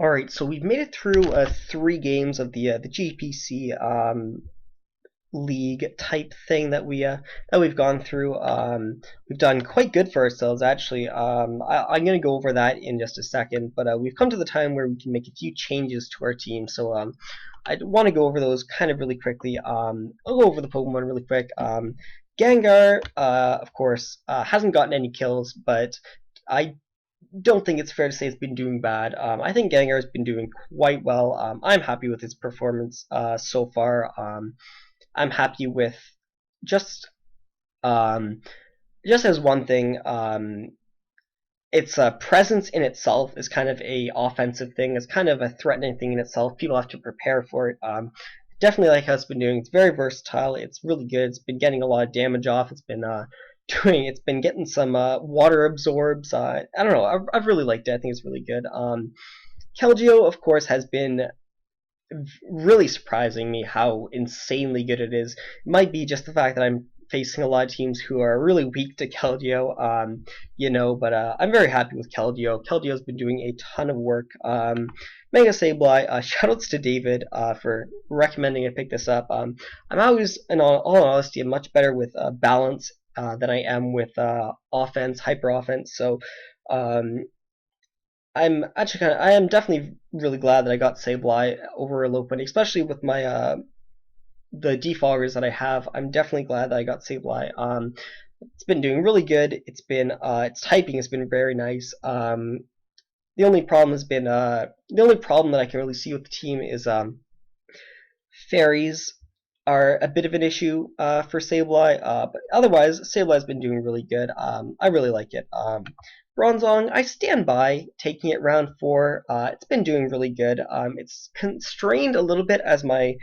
Alright, so we've made it through 3 games of the GPC league type thing that we've gone through. We've done quite good for ourselves, actually. I'm going to go over that in just a second, but we've come to the time where we can make a few changes to our team. So I want to go over those kind of really quickly. I'll go over the Pokemon really quick. Gengar, of course, hasn't gotten any kills, but I don't think it's fair to say it's been doing bad. I think Gengar has been doing quite well. I'm happy with his performance so far. I'm happy with just um, just as one thing. Its presence in itself is kind of a offensive thing. It's kind of a threatening thing in itself. People have to prepare for it. Definitely like how it's been doing. It's very versatile. It's really good. It's been getting a lot of damage off. It's been it's been getting some water absorbs. I don't know. I've really liked it. I think it's really good. Keldeo, of course, has been really surprising me how insanely good it is. It might be just the fact that I'm facing a lot of teams who are really weak to Keldeo, but I'm very happy with Keldeo. Keldeo's been doing a ton of work. Mega Sableye, shoutouts to David for recommending I pick this up. I'm always, in all honesty, I'm much better with balance than I am with offense, hyper offense. So um, I am definitely really glad that I got Sableye over Lopunny, especially with my the defoggers that I have. I'm definitely glad that I got Sableye. It's been doing really good. Its typing has been very nice. The only problem that I can really see with the team is fairies are a bit of an issue for Sableye, but otherwise Sableye's been doing really good. I really like it. Bronzong, I stand by taking it round 4. It's been doing really good. It's constrained a little bit as my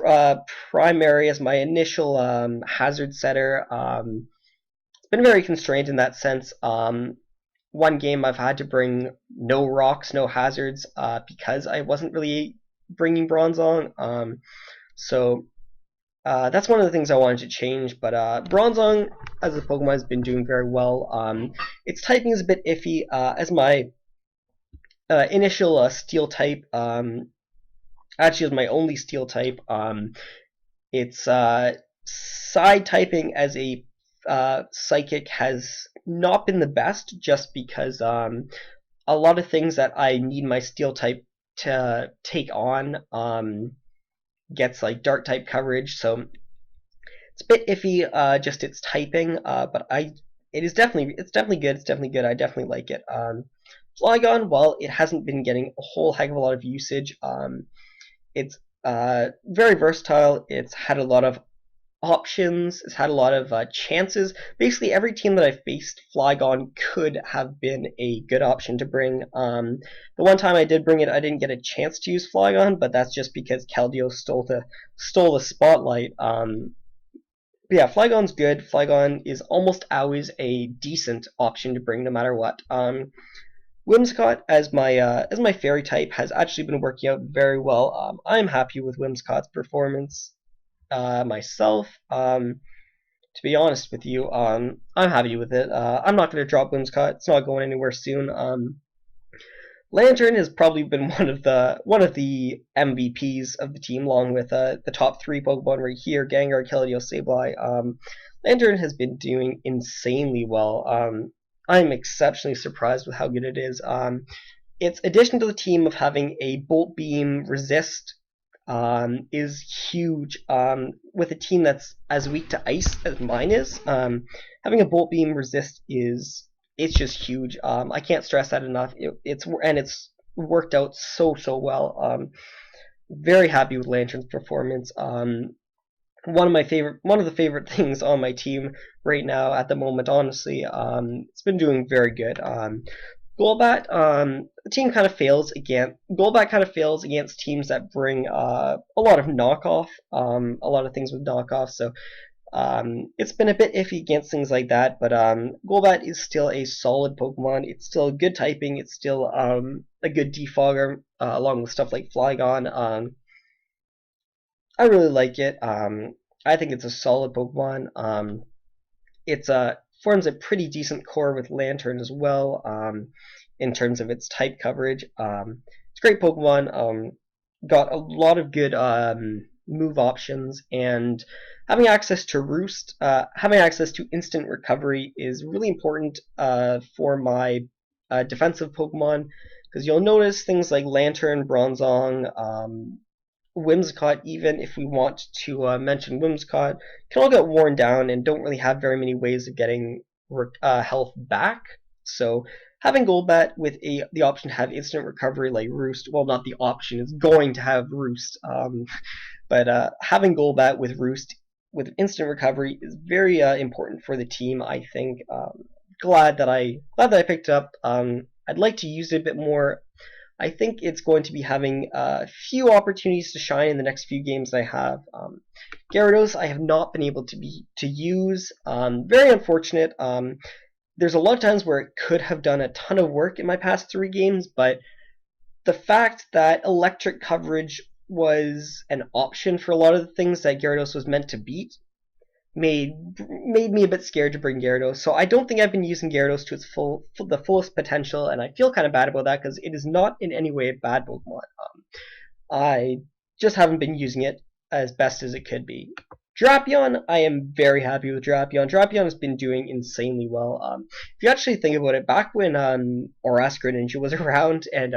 uh, as my initial hazard setter. It's been very constrained in that sense. One game I've had to bring no rocks, no hazards, because I wasn't really bringing Bronzong. So that's one of the things I wanted to change, but Bronzong as a Pokemon has been doing very well. Its typing is a bit iffy, as my initial Steel type, actually is my only Steel type. Its side typing as a Psychic has not been the best, just because a lot of things that I need my Steel type to take on gets like Dark type coverage, so it's a bit iffy, just its typing, but it's definitely good. It's definitely good. I definitely like it. Flygon, well, it hasn't been getting a whole heck of a lot of usage. It's very versatile. It's had a lot of options. It's had a lot of chances. Basically, every team that I faced, Flygon could have been a good option to bring. The one time I did bring it, I didn't get a chance to use Flygon, but that's just because Keldeo stole the spotlight. But yeah, Flygon's good. Flygon is almost always a decent option to bring, no matter what. Whimsicott as my fairy type has actually been working out very well. I'm happy with Whimsicott's performance myself. To be honest with you, I'm happy with it. I'm not going to drop Whimsicott. It's not going anywhere soon. Lantern has probably been one of the MVPs of the team, along with the top 3 Pokemon right here: Gengar, Keldeo, Sableye. Lantern has been doing insanely well. I'm exceptionally surprised with how good it is. Its addition to the team of having a Bolt Beam resist is huge. With a team that's as weak to ice as mine is, having a Bolt Beam resist it's just huge. I can't stress that enough. It's worked out so well. Very happy with Lantern's performance. One of the favorite things on my team right now at the moment, honestly. It's been doing very good. Golbat, the team kind of fails again. Golbat kind of fails against teams that bring a lot of knockoff, a lot of things with knockoff. So it's been a bit iffy against things like that, but Golbat is still a solid Pokemon. It's still a good typing. It's still a good defogger, along with stuff like Flygon. I really like it. I think it's a solid Pokemon. It forms a pretty decent core with Lantern as well, in terms of its type coverage. It's It's a great Pokemon. Got a lot of good move options, and having access to Roost, having access to instant recovery is really important for my defensive Pokemon, because you'll notice things like Lantern, Bronzong, Whimsicott, even if we want to mention Whimsicott, can all get worn down and don't really have very many ways of getting health back. So having Golbat with the option to have instant recovery like Roost, well, not the option, it's going to have Roost, but having Golbat with Roost with instant recovery is very important for the team. I think glad that I picked it up. I'd like to use it a bit more. I think it's going to be having a few opportunities to shine in the next few games I have. Gyarados I have not been able to use. Very unfortunate. There's a lot of times where it could have done a ton of work in my past 3 games, but the fact that electric coverage was an option for a lot of the things that Gyarados was meant to beat made me a bit scared to bring Gyarados. So I don't think I've been using Gyarados to its the fullest potential, and I feel kind of bad about that because it is not in any way a bad Pokemon. I just haven't been using it as best as it could be. Drapion, I am very happy with Drapion. Drapion has been doing insanely well. If you actually think about it, back when Oras Greninja was around and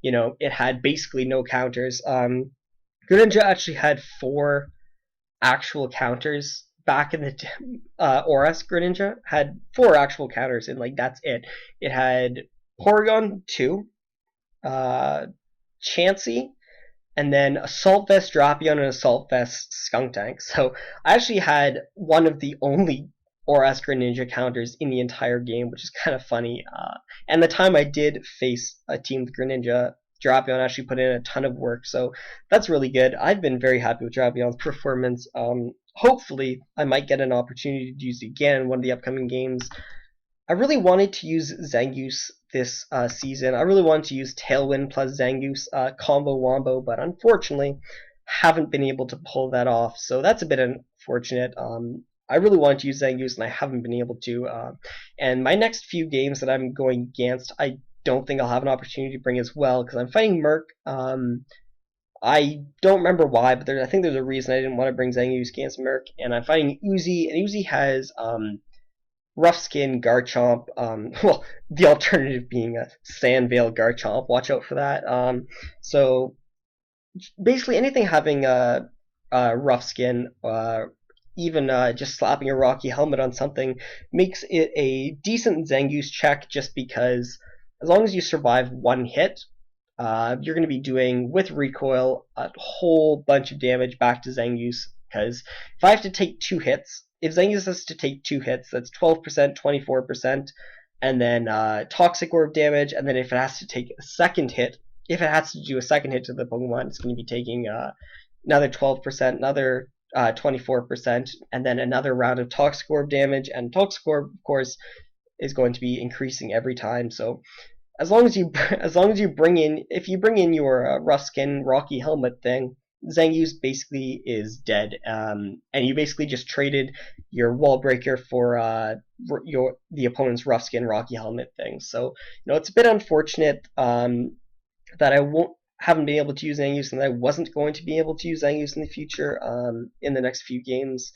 it had basically no counters, Greninja actually had 4 actual counters back in the Oras Greninja had 4 actual counters, and like that's it. It had Porygon 2, Chansey, and then Assault Vest Drapion and Assault Vest Skuntank. So I actually had one of the only Oras Greninja counters in the entire game, which is kind of funny. And the time I did face a team with Greninja, Drapion actually put in a ton of work, so that's really good. I've been very happy with Drapion's performance. Hopefully, I might get an opportunity to use it again in one of the upcoming games. I really wanted to use Zangoose this season. I really wanted to use Tailwind plus Zangoose combo wombo, but unfortunately, haven't been able to pull that off. So that's a bit unfortunate. I really wanted to use Zangoose, and I haven't been able to. And my next few games that I'm going against, I don't think I'll have an opportunity to bring as well, because I'm fighting Merc. I don't remember why, but I think there's a reason I didn't want to bring Zangoose against Merc. And I'm fighting Uzi, and Uzi has Rough Skin Garchomp. Well, the alternative being a Sandvale Garchomp. Watch out for that. So basically anything having a Rough Skin, even just slapping a Rocky Helmet on something, makes it a decent Zangoose check, just because as long as you survive 1 hit, you're going to be doing, with recoil, a whole bunch of damage back to Zangoose. Because if I have to take 2 hits, if Zangoose has to take 2 hits, that's 12%, 24%, and then Toxic Orb damage, and then if it has to take a second hit, if it has to do a second hit to the Pokemon, it's going to be taking another 12%, another 24%, and then another round of Toxic Orb damage, and Toxic Orb, of course, is going to be increasing every time. So as long as you bring in, if you bring in your Rough Skin Rocky Helmet thing, Zangoose basically is dead, and you basically just traded your Wall Breaker for the opponent's Rough Skin Rocky Helmet thing. So it's a bit unfortunate that I haven't been able to use Zangoose, and that I wasn't going to be able to use Zangoose in the future in the next few games.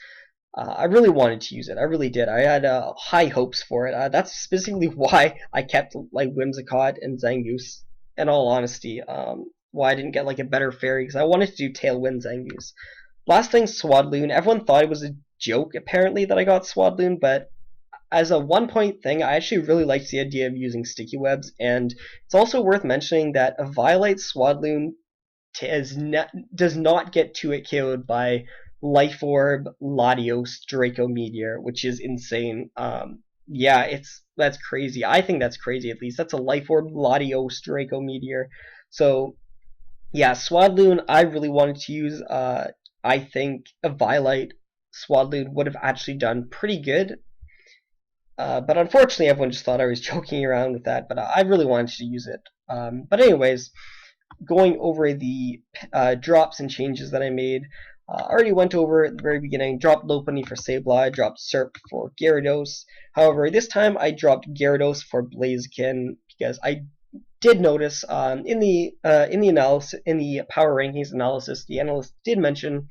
I really wanted to use it. I really did. I had high hopes for it. That's specifically why I kept like Whimsicott and Zangoose. In all honesty, why I didn't get like a better fairy, because I wanted to do Tailwind Zangoose. Last thing, Swadloon. Everyone thought it was a joke apparently that I got Swadloon, but as a 1-point thing, I actually really liked the idea of using Sticky Webs, and it's also worth mentioning that a Violite Swadloon does not get 2-hit KO'd by Life Orb, Latios, Draco Meteor, which is insane. Yeah, that's crazy. I think that's crazy, at least. That's a Life Orb, Latios, Draco Meteor. So, yeah, Swadloon, I really wanted to use. I think a Violite Swadloon would have actually done pretty good. But unfortunately, everyone just thought I was joking around with that, but I really wanted to use it. But anyways, going over the drops and changes that I made, I already went over at the very beginning. Dropped Lopunny for Sableye, dropped Serp for Gyarados. However, this time I dropped Gyarados for Blaziken, because I did notice in the analysis, in the power rankings analysis, the analyst did mention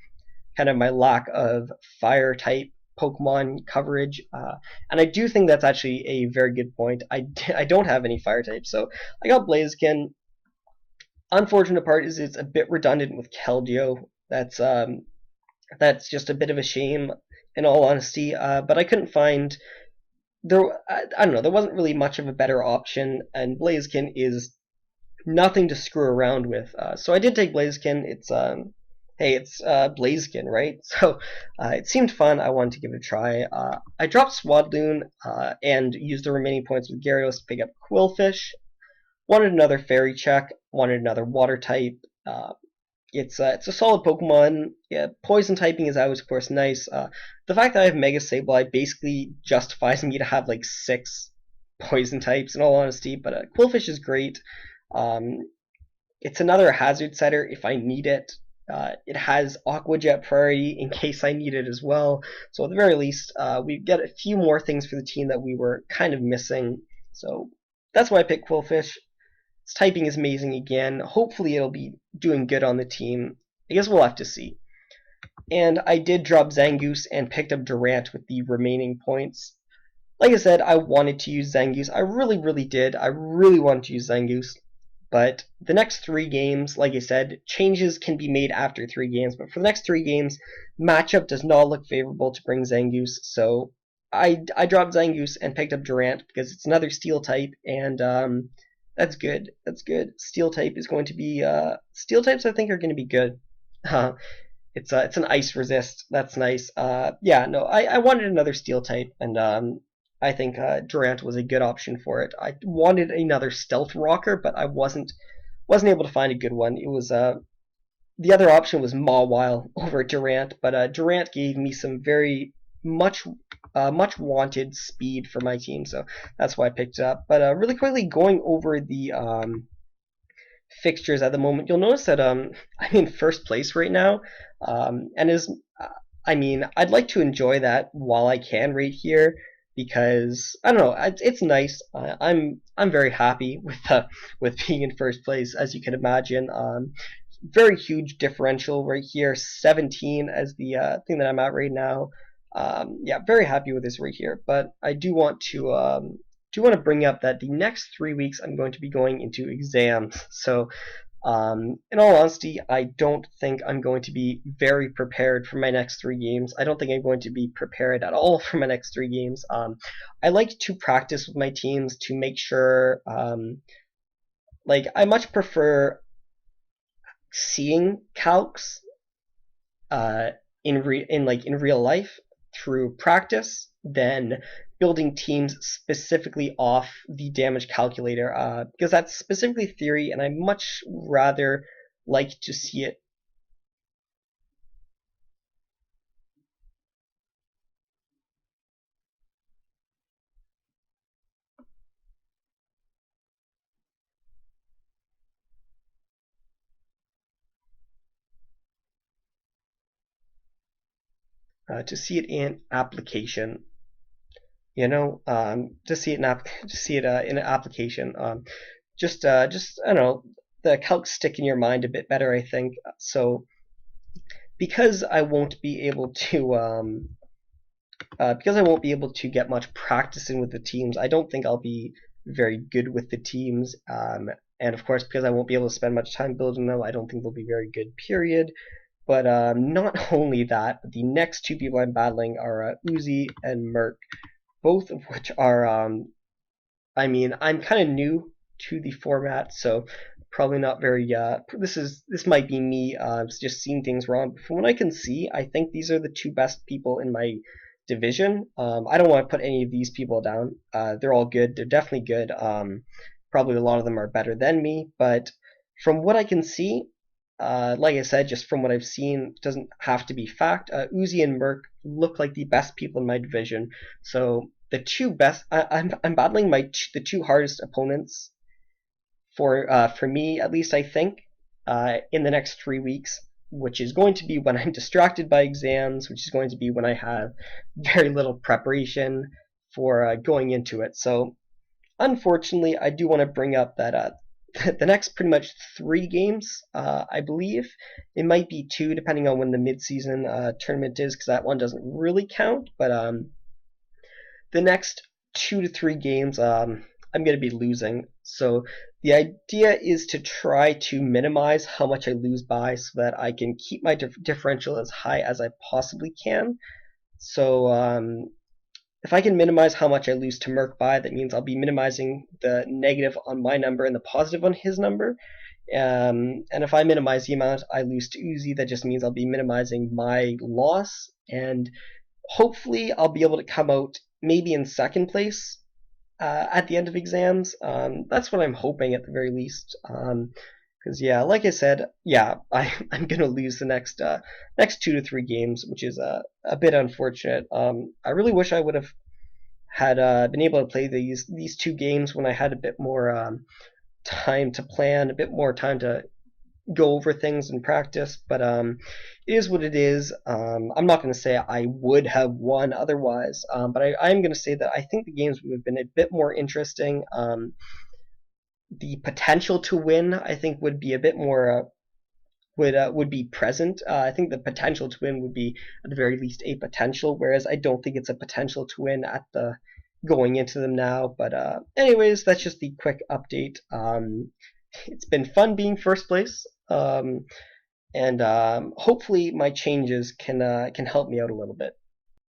kind of my lack of fire type Pokemon coverage, and I do think that's actually a very good point. I don't have any fire types, so I got Blaziken. Unfortunate part is it's a bit redundant with Keldeo. That's just a bit of a shame, in all honesty. But I couldn't find there. I don't know. There wasn't really much of a better option, and Blaziken is nothing to screw around with. So I did take Blaziken. Hey, it's Blaziken, right? So it seemed fun. I wanted to give it a try. I dropped Swadloon and used the remaining points with Gyarados to pick up Quillfish. Wanted another Fairy check. Wanted another Water type. It's a solid Pokemon. Yeah, Poison typing is always, of course, nice. The fact that I have Mega Sableye basically justifies me to have like 6 Poison types, in all honesty. But Quillfish is great. Um, it's another hazard setter if I need it. It has Aqua Jet priority in case I need it as well. So at the very least, we get a few more things for the team that we were kind of missing. So that's why I picked Quillfish. Its typing is amazing again. Hopefully it'll be doing good on the team. I guess we'll have to see. And I did drop Zangoose and picked up Durant with the remaining points. Like I said, I wanted to use Zangoose. I really, really did. I really wanted to use Zangoose. But the next 3 games, like I said, changes can be made after 3 games. But for the next 3 games, matchup does not look favorable to bring Zangoose. So I dropped Zangoose and picked up Durant because it's another Steel type, and that's good. That's good. Steel type is going to be Steel types. I think are going to be good. It's an ice resist. That's nice. Yeah, no, I wanted another Steel type, and I think Durant was a good option for it. I wanted another Stealth Rocker, but I wasn't able to find a good one. It was the other option was Mawile over Durant, but Durant gave me some very much wanted speed for my team, so that's why I picked it up. But really quickly going over the fixtures at the moment, you'll notice that I'm in first place right now, and I mean, I'd like to enjoy that while I can right here because I don't know, it's nice. I'm very happy with being in first place, as you can imagine. Very huge differential right here, 17 as the thing that I'm at right now. Yeah, very happy with this right here. But I do want to bring up that the next 3 weeks I'm going to be going into exams. So in all honesty, I don't think I'm going to be very prepared for my next 3 games. I don't think I'm going to be prepared at all for my next 3 games. I like to practice with my teams to make sure. Like I much prefer seeing calcs in real life through practice than building teams specifically off the damage calculator, because that's specifically theory, and I much rather like to see it. To see it in application, to see it in an application. Just I don't know, the calcs stick in your mind a bit better, I think. So because I won't be able to get much practice in with the teams, I don't think I'll be very good with the teams. And of course, because I won't be able to spend much time building them, I don't think they'll be very good. Period. But not only that, but the next 2 people I'm battling are Uzi and Merc, both of which are, I mean, I'm kind of new to the format, so probably not very. This might be me just seeing things wrong. But from what I can see, I think these are the 2 best people in my division. I don't want to put any of these people down. They're all good. They're definitely good. Probably a lot of them are better than me, but from what I can see, like I said, just from what I've seen, doesn't have to be fact. Uzi and Merc look like the best people in my division. So the 2 best, I'm battling the 2 hardest opponents for me at least. I think in the next 3 weeks, which is going to be when I'm distracted by exams, which is going to be when I have very little preparation for going into it. So unfortunately, I do want to bring up that the next pretty much 3 games, I believe. It might be 2, depending on when the mid-season tournament is, because that one doesn't really count. But the next 2 to 3 games, I'm going to be losing. So the idea is to try to minimize how much I lose by, so that I can keep my differential as high as I possibly can. So if I can minimize how much I lose to Merc by, that means I'll be minimizing the negative on my number and the positive on his number. And if I minimize the amount I lose to Uzi, that just means I'll be minimizing my loss. And hopefully I'll be able to come out maybe in second place at the end of exams. That's what I'm hoping at the very least. Because yeah, like I said, yeah, I'm gonna lose the next 2 to 3 games, which is a bit unfortunate. I really wish I would have had been able to play these 2 games when I had a bit more time to plan, a bit more time to go over things and practice. But it is what it is. I'm not going to say I would have won otherwise, but I'm going to say that I think the games would have been a bit more interesting. The potential to win, I think, would be a bit more would be present. I think the potential to win would be at the very least a potential, whereas I don't think it's a potential to win at the going into them now. But anyways, that's just the quick update. It's been fun being first place, and hopefully my changes can help me out a little bit.